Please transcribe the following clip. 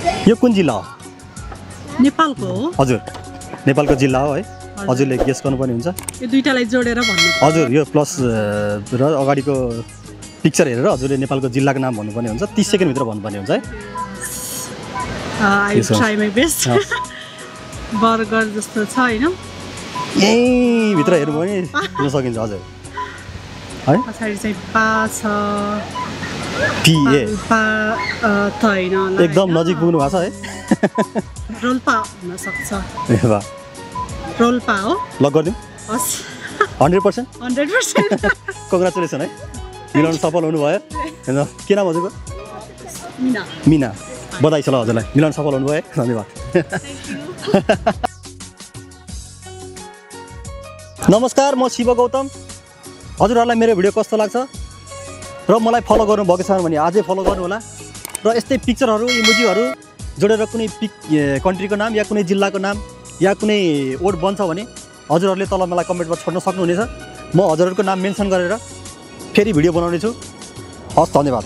यो कुन जिल्ला हो? नेपालको हो। हजुर नेपालको जिल्ला हो है। हजुरले गेस गर्नुपर्ने हुन्छ। यो दुईटालाई जोडेर भन्नु। हजुर यो प्लस र अगाडिको पिक्चर हेरेर हजुरले नेपालको जिल्लाको नाम भन्नुपर्ने हुन्छ। 30 सेकेन्ड भित्र भन्नुपर्ने हुन्छ है। I try my best. Burger जस्तो छ हैन? यही भित्र हेर्नु भने हुन सकिन्छ हजुर। है? पछाडी चाहिँ पा छ। पीए पा त हैन होला। एकदम नजिक पुग्नु भएको छ है। रोल्पा हुन सक्छ। ए वाह। रोल्पा हो? लक गर्दिउँ? हस्। 100%? 100%। कङ्ग्रेचुलेसन है। मिलाउन सफल हुनुभयो। हैन के नाम हजुरको? मिना। मिना। बधाई छ ल हजुरलाई। मिलाउन सफल हुनुभयो है। धन्यवाद। नमस्कार म शिव गौतम। हजुरहरूलाई मेरो भिडियो कस्तो लाग्छ र मलाई फलो गर्नुभएको छ भने आजै फलो गर्नु होला र यस्तै पिक्चरहरू इमोजीहरू जोडेर कुनै कन्ट्रीको नाम या कुनै जिल्लाको नाम या कुनै वर्ड बन्छ भने हजुरहरूले तल मलाई कमेन्टमा छोड्न सक्नुहुनेछ। म हजुरहरूको नाम मेन्सन गरेर फेरि भिडियो बनाउने छु। हस् धन्यवाद।